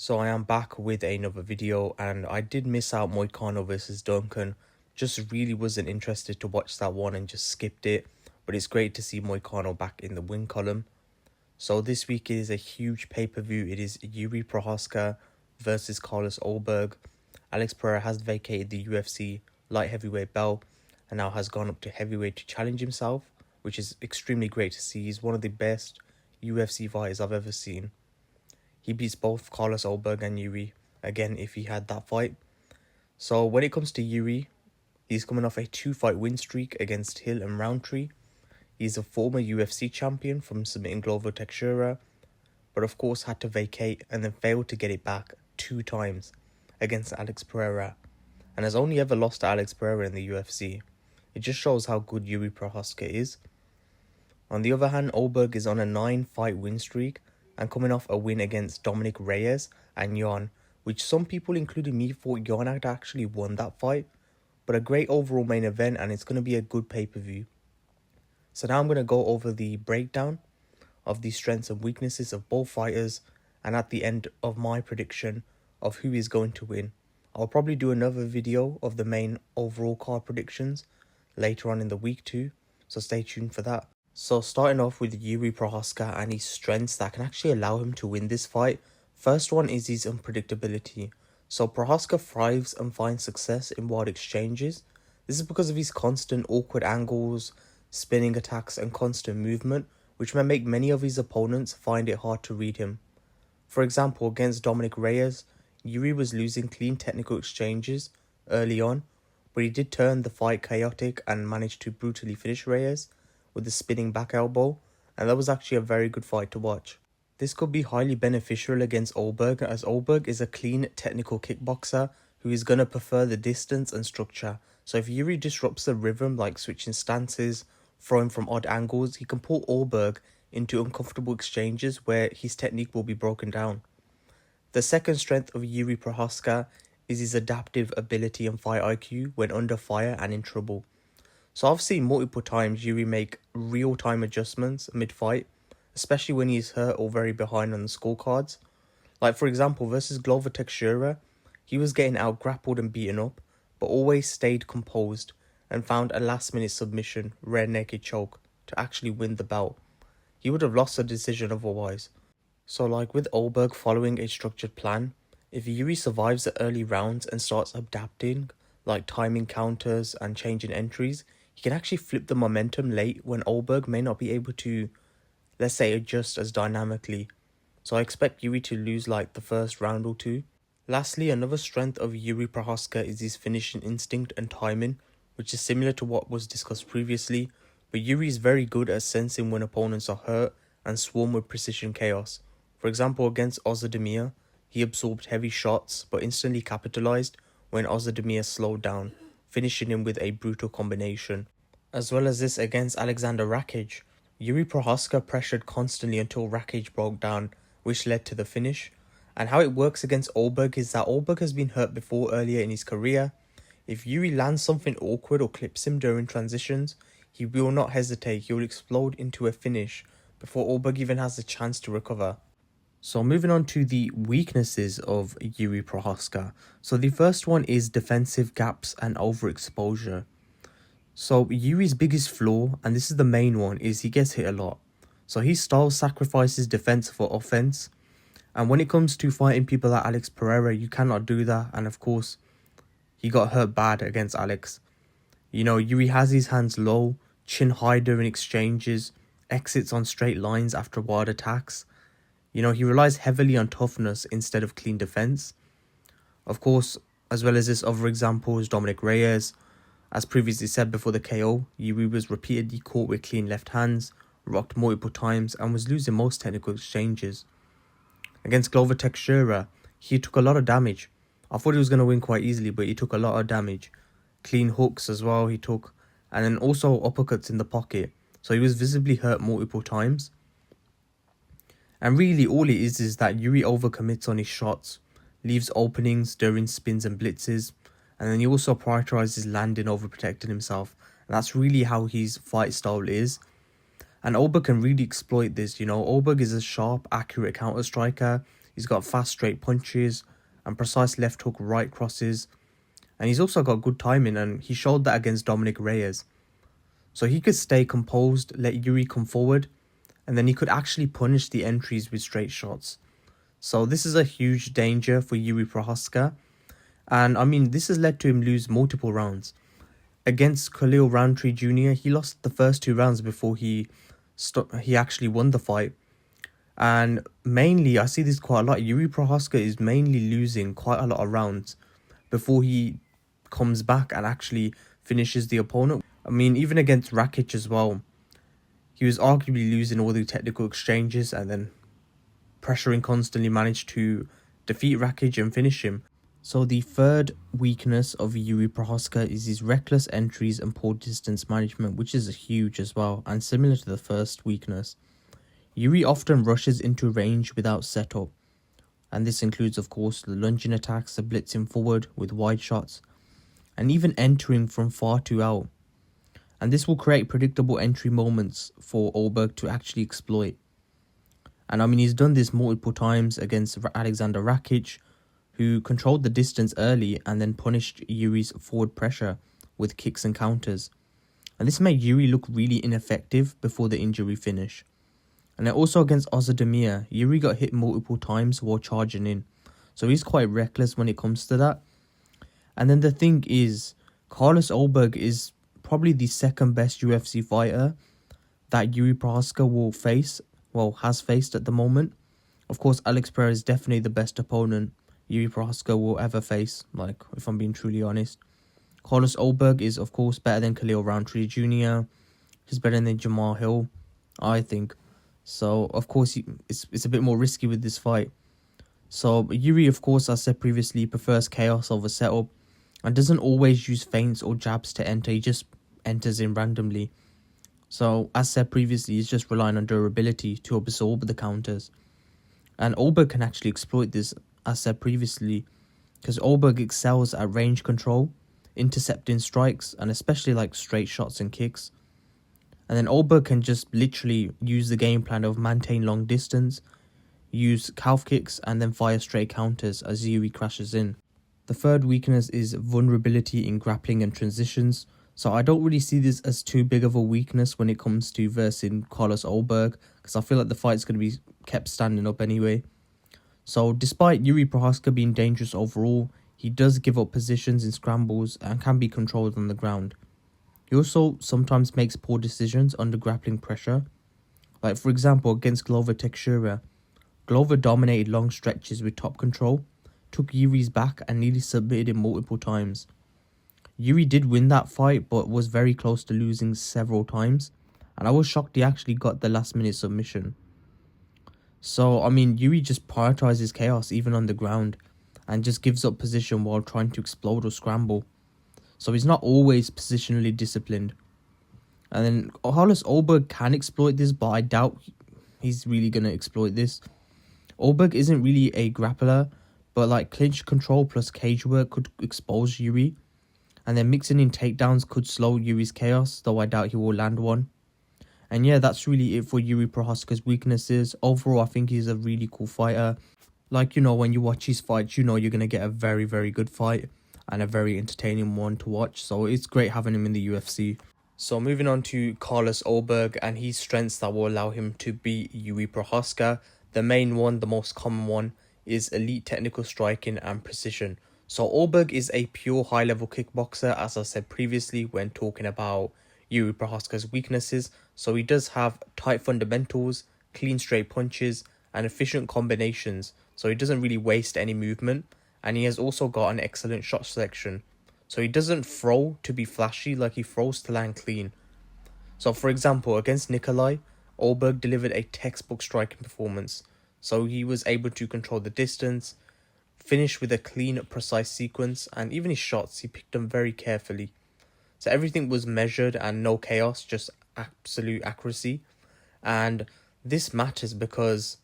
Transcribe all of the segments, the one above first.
So I am back with another video, and I did miss out Moicano versus Duncan. Just really wasn't interested to watch that one and just skipped it. But it's great to see Moicano back in the win column. So this week is a huge pay-per-view. It is Jiri Prochazka versus Carlos Ulberg. Alex Pereira has vacated the UFC light heavyweight belt and now has gone up to heavyweight to challenge himself, which is extremely great to see. He's one of the best UFC fighters I've ever seen. He beats both Carlos Ulberg and Jiri, again, if he had that fight. So when it comes to Jiri, he's coming off a 2-fight win streak against Hill and Roundtree. He's a former UFC champion from submitting Glover Teixeira, but of course had to vacate and then failed to get it back 2 times against Alex Pereira, and has only ever lost to Alex Pereira in the UFC. It just shows how good Jiri Prochazka is. On the other hand, Ulberg is on a 9-fight win streak and coming off a win against Dominic Reyes and Jan, which some people, including me, thought Jan had actually won that fight. But a great overall main event, and it's going to be a good pay-per-view. So now I'm going to go over the breakdown of the strengths and weaknesses of both fighters, and at the end of my prediction of who is going to win. I'll probably do another video of the main overall card predictions later on in the week too, so stay tuned for that. So starting off with Jiri Prochazka and his strengths that can actually allow him to win this fight. First one is his unpredictability. So Prochazka thrives and finds success in wild exchanges. This is because of his constant awkward angles, spinning attacks and constant movement, which may make many of his opponents find it hard to read him. For example, against Dominic Reyes, Jiri was losing clean technical exchanges early on, but he did turn the fight chaotic and managed to brutally finish Reyes with a spinning back elbow, and that was actually a very good fight to watch. This could be highly beneficial against Ulberg, as Ulberg is a clean technical kickboxer who is going to prefer the distance and structure. So if Jiri disrupts the rhythm, like switching stances, throwing from odd angles, he can pull Ulberg into uncomfortable exchanges where his technique will be broken down. The second strength of Jiri Prochazka is his adaptive ability and fight IQ when under fire and in trouble. So I've seen multiple times Jiri make real-time adjustments mid-fight, especially when he's hurt or very behind on the scorecards. Like for example, versus Glover Teixeira, he was getting out-grappled and beaten up, but always stayed composed and found a last-minute submission, rear naked choke, to actually win the bout. He would have lost the decision otherwise. So like with Ulberg following a structured plan, if Jiri survives the early rounds and starts adapting, like timing counters and changing entries, he can actually flip the momentum late when Ulberg may not be able to, let's say, adjust as dynamically. So I expect Jiri to lose like the first round or two. Lastly, another strength of Jiri Prochazka is his finishing instinct and timing, which is similar to what was discussed previously, but Jiri is very good at sensing when opponents are hurt and swarm with precision chaos. For example, against Ozdemir, he absorbed heavy shots but instantly capitalized when Ozdemir slowed down, finishing him with a brutal combination. As well as this against Alexander Rakic, Jiri Prochazka pressured constantly until Rakic broke down, which led to the finish. And how it works against Ulberg is that Ulberg has been hurt before earlier in his career. If Jiri lands something awkward or clips him during transitions, he will not hesitate. He will explode into a finish before Ulberg even has the chance to recover. So moving on to the weaknesses of Jiri Prochazka. So the first one is defensive gaps and overexposure. So Yuri's biggest flaw, and this is the main one, is he gets hit a lot. So his style sacrifices defense for offense. And when it comes to fighting people like Alex Pereira, you cannot do that. And of course, he got hurt bad against Alex. You know, Jiri has his hands low, chin high during exchanges, exits on straight lines after wild attacks. You know, he relies heavily on toughness instead of clean defense. Of course, as well as this, other examples, Dominic Reyes. As previously said before the KO, Jiri was repeatedly caught with clean left hands, rocked multiple times, and was losing most technical exchanges. Against Glover Teixeira, he took a lot of damage. I thought he was going to win quite easily, but he took a lot of damage. Clean hooks as well he took, and then also uppercuts in the pocket. So he was visibly hurt multiple times. And really all it is that Jiri overcommits on his shots, leaves openings during spins and blitzes, and then he also prioritizes landing over protecting himself. And that's really how his fight style is. And Ulberg can really exploit this, you know. Ulberg is a sharp, accurate counter striker. He's got fast straight punches and precise left hook right crosses. And he's also got good timing, and he showed that against Dominic Reyes. So he could stay composed, let Jiri come forward, and then he could actually punish the entries with straight shots. So this is a huge danger for Jiri Prochazka. And I mean, this has led to him lose multiple rounds. Against Khalil Roundtree Jr., he lost the first 2 rounds before he actually won the fight. And mainly, I see this quite a lot. Jiri Prochazka is mainly losing quite a lot of rounds before he comes back and actually finishes the opponent. I mean, even against Rakic as well, he was arguably losing all the technical exchanges and then pressuring constantly managed to defeat Rakic and finish him. So the third weakness of Jiri Prochazka is his reckless entries and poor distance management, which is huge as well, and similar to the first weakness. Jiri often rushes into range without setup, and this includes of course the lunging attacks, the blitzing forward with wide shots, and even entering from far too out. And this will create predictable entry moments for Ulberg to actually exploit. And I mean, he's done this multiple times against Alexander Rakic, who controlled the distance early and then punished Jiri's forward pressure with kicks and counters. And this made Jiri look really ineffective before the injury finish. And then also against Ozdemir, Jiri got hit multiple times while charging in. So he's quite reckless when it comes to that. And then the thing is, Carlos Ulberg is probably the second best UFC fighter that Jiri Prochazka will face, has faced at the moment. Of course, Alex Pereira is definitely the best opponent Jiri Prochazka will ever face, like, if I'm being truly honest. Carlos Ulberg is, of course, better than Khalil Roundtree Jr. He's better than Jamal Hill, I think. So, of course, it's a bit more risky with this fight. So, Jiri, of course, as I said previously, prefers chaos over setup and doesn't always use feints or jabs to enter. He just enters in randomly. So, as said previously, he's just relying on durability to absorb the counters. And Ulberg can actually exploit this, as said previously, because Ulberg excels at range control, intercepting strikes, and especially like straight shots and kicks. And then Ulberg can just literally use the game plan of maintain long distance, use calf kicks, and then fire straight counters as Jiri crashes in. The third weakness is vulnerability in grappling and transitions. So I don't really see this as too big of a weakness when it comes to versing Carlos Ulberg, because I feel like the fight's going to be kept standing up anyway. So despite Jiri Prochazka being dangerous overall, he does give up positions in scrambles and can be controlled on the ground. He also sometimes makes poor decisions under grappling pressure. Like for example against Glover Teixeira, Glover dominated long stretches with top control, took Jiri's back and nearly submitted him multiple times. Jiri did win that fight but was very close to losing several times, and I was shocked he actually got the last minute submission. So I mean, Jiri just prioritizes chaos even on the ground and just gives up position while trying to explode or scramble. So he's not always positionally disciplined. And then Carlos Ulberg can exploit this, but I doubt he's really going to exploit this. Ulberg isn't really a grappler, but like clinch control plus cage work could expose Jiri. And then mixing in takedowns could slow Jiri's chaos, though I doubt he will land one. And yeah, that's really it for Jiri Prochazka's weaknesses. Overall, I think he's a really cool fighter. Like, you know, when you watch his fights, you know you're going to get a very, very good fight and a very entertaining one to watch. So it's great having him in the UFC. So moving on to Carlos Ulberg and his strengths that will allow him to beat Jiri Prochazka. The main one, the most common one, is elite technical striking and precision. So Ulberg is a pure high-level kickboxer, as I said previously when talking about Jiri Prochazka's weaknesses. So he does have tight fundamentals, clean straight punches, and efficient combinations. So he doesn't really waste any movement. And he has also got an excellent shot selection. So he doesn't throw to be flashy, like he throws to land clean. So for example, against Nikolai, Ulberg delivered a textbook striking performance. So he was able to control the distance, finish with a clean, precise sequence, and even his shots, he picked them very carefully. So everything was measured and no chaos, just absolute accuracy. And this matters because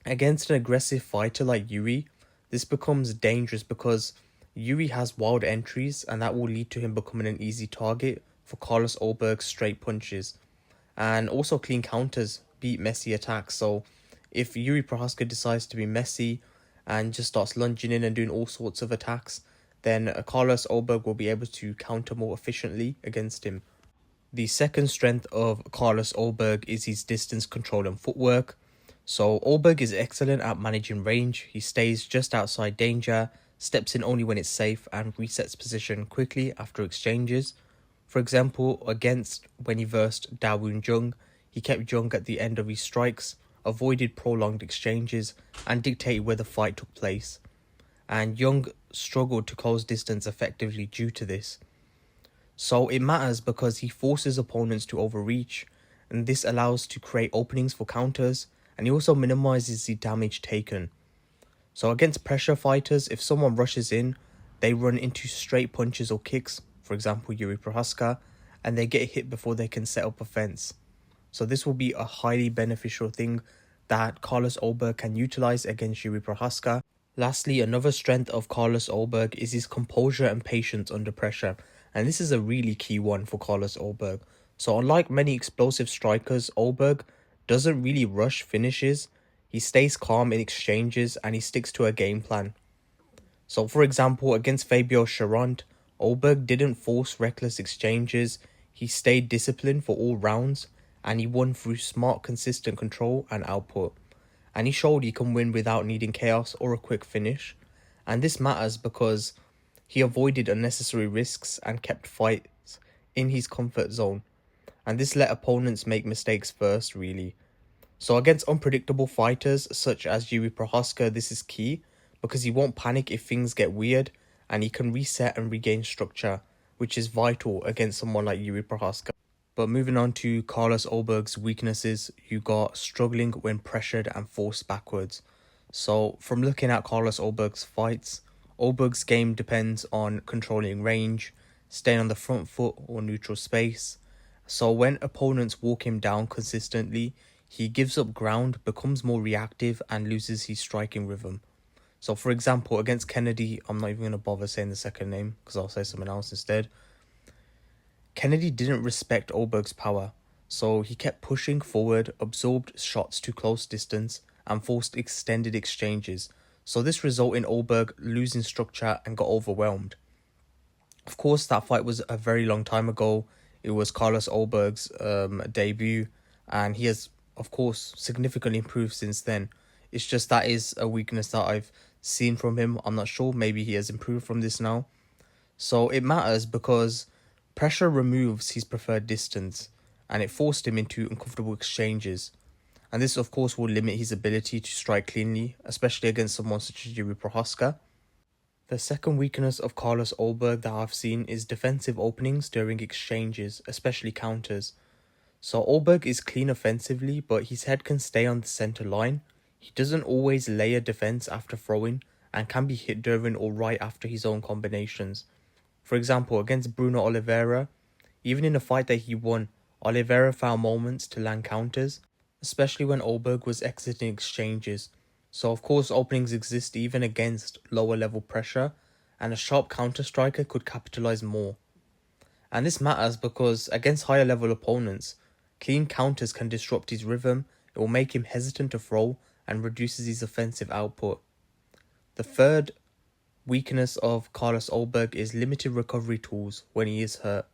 against an aggressive fighter like Jiri, this becomes dangerous because Jiri has wild entries and that will lead to him becoming an easy target for Carlos Ulberg's straight punches. And also clean counters beat messy attacks. So If Jiri Prochazka decides to be messy and just starts lunging in and doing all sorts of attacks, then Carlos Ulberg will be able to counter more efficiently against him. The second strength of Carlos Ulberg is his distance control and footwork. So Ulberg is excellent at managing range. He stays just outside danger, steps in only when it's safe, and resets position quickly after exchanges. For example, against when he versed Dawoon Jung, he kept Jung at the end of his strikes, avoided prolonged exchanges, and dictated where the fight took place. And Jung struggled to close distance effectively due to this. So it matters because he forces opponents to overreach, and this allows to create openings for counters, and he also minimizes the damage taken. So against pressure fighters, if someone rushes in, they run into straight punches or kicks, for example Jiri Prochazka, and they get hit before they can set up a fence. So this will be a highly beneficial thing that Carlos Ulberg can utilize against Jiri Prochazka. Lastly, another strength of Carlos Ulberg is his composure and patience under pressure, and this is a really key one for Carlos Ulberg. So unlike many explosive strikers, Ulberg doesn't really rush finishes. He stays calm in exchanges and he sticks to a game plan. So for example, against Fabio Charant, Ulberg didn't force reckless exchanges. He stayed disciplined for all rounds and he won through smart, consistent control and output. And he showed he can win without needing chaos or a quick finish. And this matters because he avoided unnecessary risks and kept fights in his comfort zone. And this let opponents make mistakes first, really. So against unpredictable fighters such as Jiri Prochazka, this is key because he won't panic if things get weird and he can reset and regain structure, which is vital against someone like Jiri Prochazka. But moving on to Carlos Ulberg's weaknesses, you got struggling when pressured and forced backwards. So from looking at Carlos Ulberg's fights, Ulberg's game depends on controlling range, staying on the front foot or neutral space. So when opponents walk him down consistently, he gives up ground, becomes more reactive and loses his striking rhythm. So for example, against Kennedy, I'm not even going to bother saying the second name because I'll say someone else instead. Kennedy didn't respect Ulberg's power, so he kept pushing forward, absorbed shots to close distance, and forced extended exchanges. So this resulted in Ulberg losing structure and got overwhelmed. Of course, that fight was a very long time ago. It was Carlos Ulberg's debut, and he has, of course, significantly improved since then. It's just that is a weakness that I've seen from him. I'm not sure, maybe he has improved from this now. So it matters because pressure removes his preferred distance and it forced him into uncomfortable exchanges. And this, of course, will limit his ability to strike cleanly, especially against someone such as Jiri Prochazka. The second weakness of Carlos Ulberg that I've seen is defensive openings during exchanges, especially counters. So Ulberg is clean offensively, but his head can stay on the center line. He doesn't always layer defense after throwing and can be hit during or right after his own combinations. For example, against Bruno Oliveira, even in a fight that he won, Oliveira found moments to land counters, especially when Ulberg was exiting exchanges. So of course openings exist even against lower level pressure, and a sharp counter striker could capitalize more. And this matters because against higher level opponents, clean counters can disrupt his rhythm, it will make him hesitant to throw, and reduces his offensive output. The third weakness of Carlos Ulberg is limited recovery tools when he is hurt.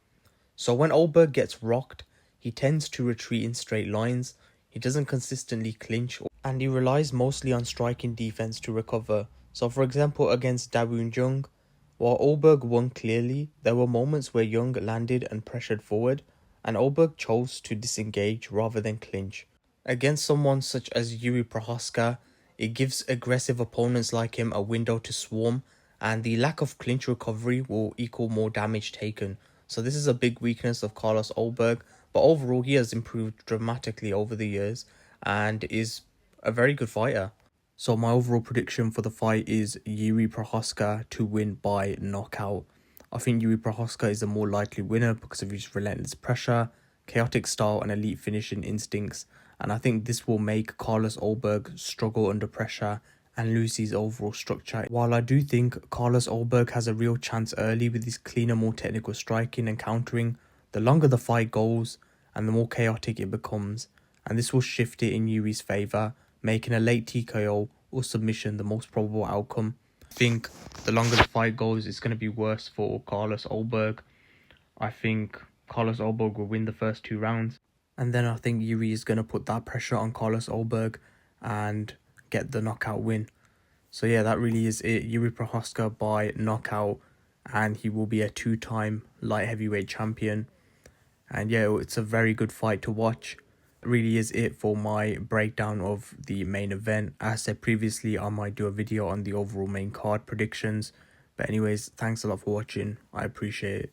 So when Ulberg gets rocked, he tends to retreat in straight lines, he doesn't consistently clinch, and he relies mostly on striking defense to recover. So for example, against Dawoon Jung, while Ulberg won clearly, there were moments where Jung landed and pressured forward, and Ulberg chose to disengage rather than clinch. Against someone such as Jiri Prochazka, it gives aggressive opponents like him a window to swarm, and the lack of clinch recovery will equal more damage taken. So this is a big weakness of Carlos Ulberg, but overall he has improved dramatically over the years and is a very good fighter. So my overall prediction for the fight is Jiri Prochazka to win by knockout. I think Jiri Prochazka is the more likely winner because of his relentless pressure, chaotic style and elite finishing instincts, and I think this will make Carlos Ulberg struggle under pressure and lose his overall structure. While I do think Carlos Ulberg has a real chance early with his cleaner, more technical striking and countering, the longer the fight goes and the more chaotic it becomes, and this will shift it in Jiri's favour making a late TKO or submission the most probable outcome. I think the longer the fight goes, it's going to be worse for Carlos Ulberg. I think Carlos Ulberg will win the first 2 rounds. And then I think Jiri is going to put that pressure on Carlos Ulberg and get the knockout win. So yeah, that really is it. Jiri Prochazka by knockout, and he will be a 2-time light heavyweight champion. And yeah, it's a very good fight to watch. That really is it for my breakdown of the main event. As I said previously, I might do a video on the overall main card predictions. But anyways, thanks a lot for watching. I appreciate it.